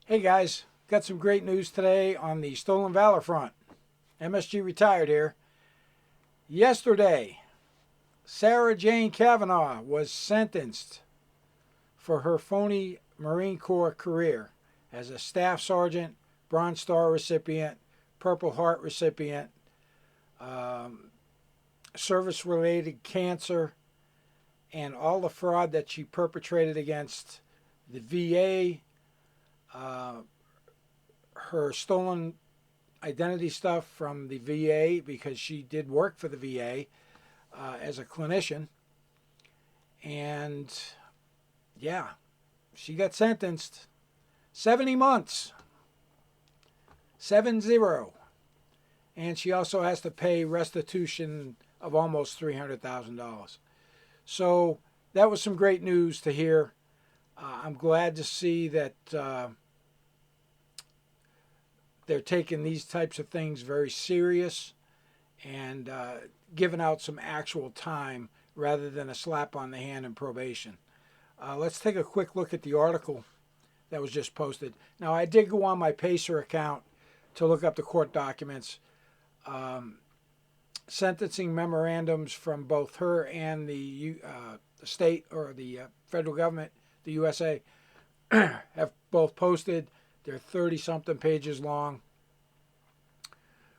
Hey guys, got some great news today on the stolen valor front. MSG retired here. Yesterday, Sarah Jane Cavanaugh was sentenced for her phony Marine Corps career as a Staff Sergeant, Bronze Star recipient, Purple Heart recipient, service-related cancer, and all the fraud that she perpetrated against the VA, her stolen identity stuff from the VA because she did work for the VA as a clinician. And yeah, she got sentenced 70 months, 7-0. And she also has to pay restitution of almost $300,000. So that was some great news to hear. I'm glad to see that they're taking these types of things very serious and giving out some actual time rather than a slap on the hand and probation. Let's take a quick look at the article that was just posted. Now, I did go on my Pacer account to look up the court documents. Sentencing memorandums from both her and the state or the federal government, the USA, have both posted. They're 30-something pages long.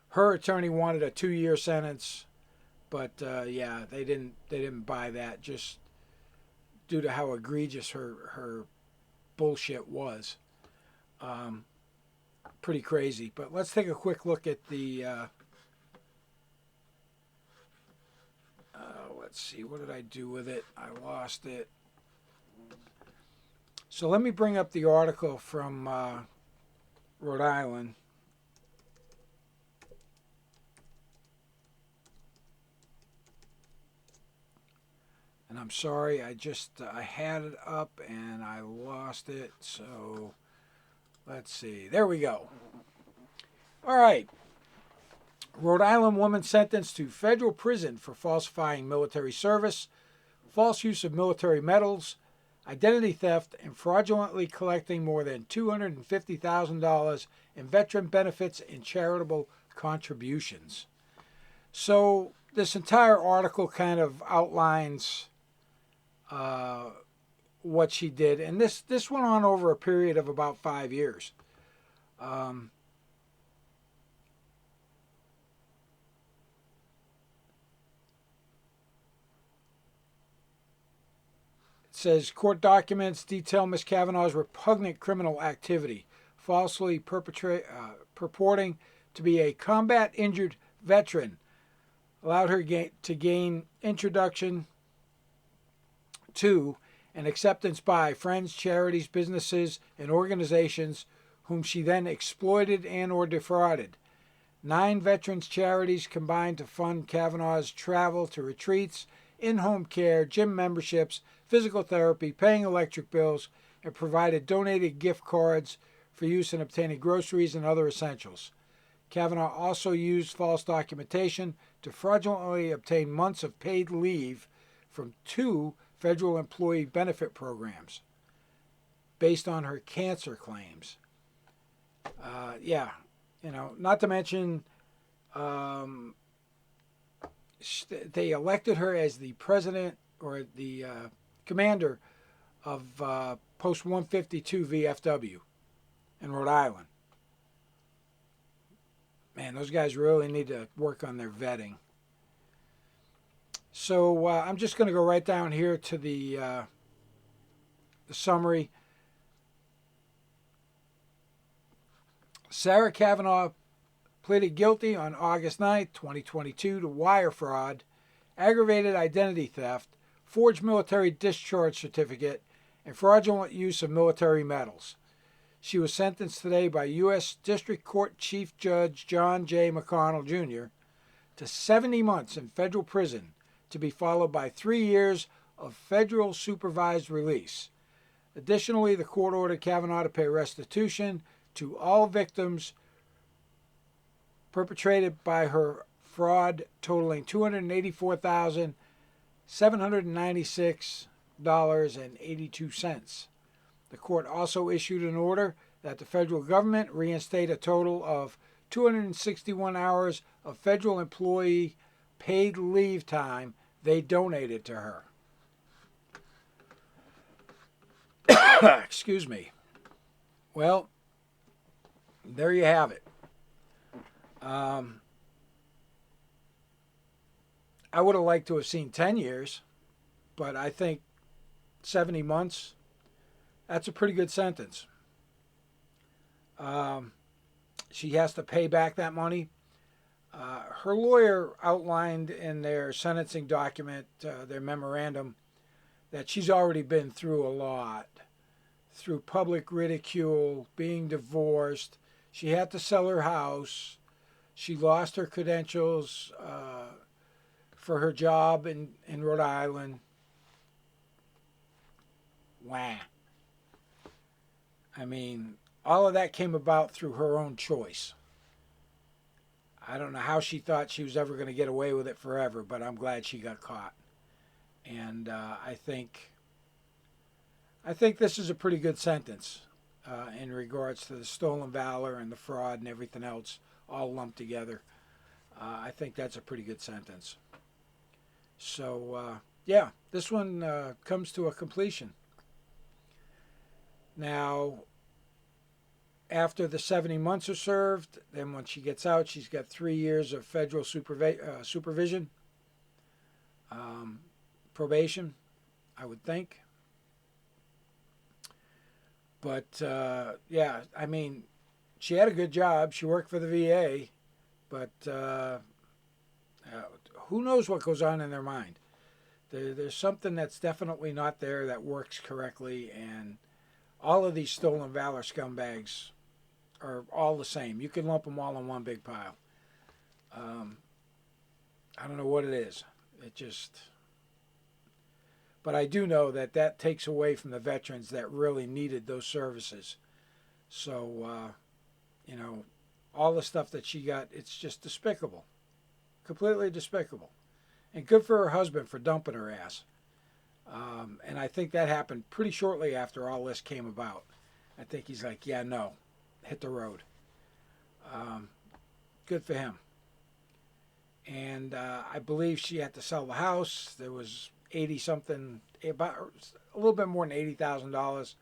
Her attorney wanted a 2-year sentence, but yeah, they didn't buy that just due to how egregious her bullshit was. Pretty crazy. But let's take a quick look at the. Let's see, what did I do with it? I lost it. So let me bring up the article from Rhode Island. And I'm sorry, I had it up and I lost it. So let's see. There we go. All right. Rhode Island woman sentenced to federal prison for falsifying military service, false use of military medals, identity theft, and fraudulently collecting more than $250,000 in veteran benefits and charitable contributions. So this entire article kind of outlines what she did, and this went on over a period of about 5 years. Says court documents detail Ms. Cavanaugh's repugnant criminal activity, falsely purporting to be a combat injured veteran, allowed her to gain introduction to and acceptance by friends, charities, businesses, and organizations whom she then exploited and or defrauded. 9 veterans charities combined to fund Cavanaugh's travel to retreats, in-home care, gym memberships, physical therapy, paying electric bills, and provided donated gift cards for use in obtaining groceries and other essentials. Cavanaugh also used false documentation to fraudulently obtain months of paid leave from 2 federal employee benefit programs based on her cancer claims. Not to mention they elected her as the president or the commander of Post 152 VFW in Rhode Island. Man, those guys really need to work on their vetting. So I'm just going to go right down here to the summary. Sarah Cavanaugh pleaded guilty on August 9, 2022 to wire fraud, aggravated identity theft, forged military discharge certificate, and fraudulent use of military medals. She was sentenced today by U.S. District Court Chief Judge John J. McConnell, Jr. to 70 months in federal prison, to be followed by 3 years of federal supervised release. Additionally, the court ordered Cavanaugh to pay restitution to all victims perpetrated by her fraud, totaling $284,796.82. The court also issued an order that the federal government reinstate a total of 261 hours of federal employee paid leave time they donated to her. Excuse me. Well, there you have it. I would have liked to have seen 10 years, but I think 70 months, that's a pretty good sentence. She has to pay back that money. Her lawyer outlined in their sentencing document, their memorandum, that she's already been through a lot, through public ridicule, being divorced. She had to sell her house. She lost her credentials for her job in Rhode Island. Wah. I mean, all of that came about through her own choice. I don't know how she thought she was ever going to get away with it forever, but I'm glad she got caught. And I think this is a pretty good sentence in regards to the stolen valor and the fraud and everything else all lumped together. I think that's a pretty good sentence. So, yeah, this one comes to a completion. Now, after the 70 months are served, then when she gets out, she's got 3 years of federal supervision, probation, I would think. But, yeah, I mean, she had a good job. She worked for the VA, but who knows what goes on in their mind. There's something that's definitely not there that works correctly, and all of these stolen valor scumbags are all the same. You can lump them all in one big pile. I don't know what it is. It just... But I do know that that takes away from the veterans that really needed those services. So, you know, all the stuff that she got, it's just despicable. Completely despicable. And good for her husband for dumping her ass. And I think that happened pretty shortly after all this came about. I think he's like, yeah, no, hit the road. Good for him. And I believe she had to sell the house. There was 80 something, about a little bit more than $80,000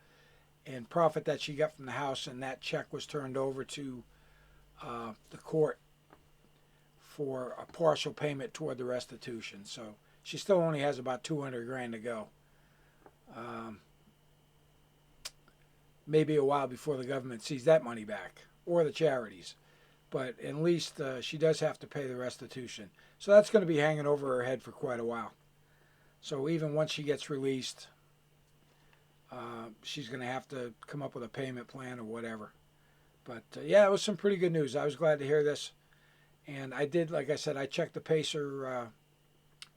in profit that she got from the house, and that check was turned over to the court for a partial payment toward the restitution. So she still only has about 200 grand to go. Maybe a while before the government sees that money back, or the charities. But at least she does have to pay the restitution. So that's going to be hanging over her head for quite a while. So even once she gets released, she's going to have to come up with a payment plan or whatever. But yeah, it was some pretty good news. I was glad to hear this. And I did, like I said, I checked the Pacer,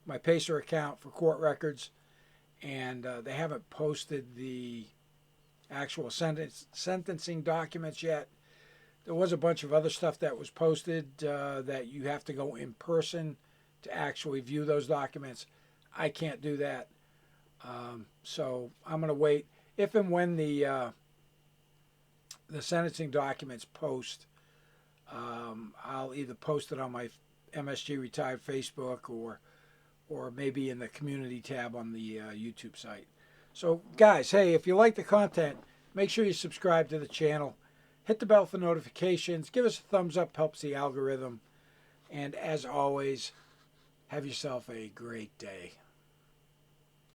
my Pacer account for court records. And they haven't posted the actual sentencing documents yet. There was a bunch of other stuff that was posted that you have to go in person to actually view those documents. I can't do that. So I'm going to wait. If and when the sentencing documents post, I'll either post it on my MSG Retired Facebook or maybe in the community tab on the YouTube site. So guys, hey, if you like the content, make sure you subscribe to the channel. Hit the bell for notifications. Give us a thumbs up, helps the algorithm. And as always, have yourself a great day.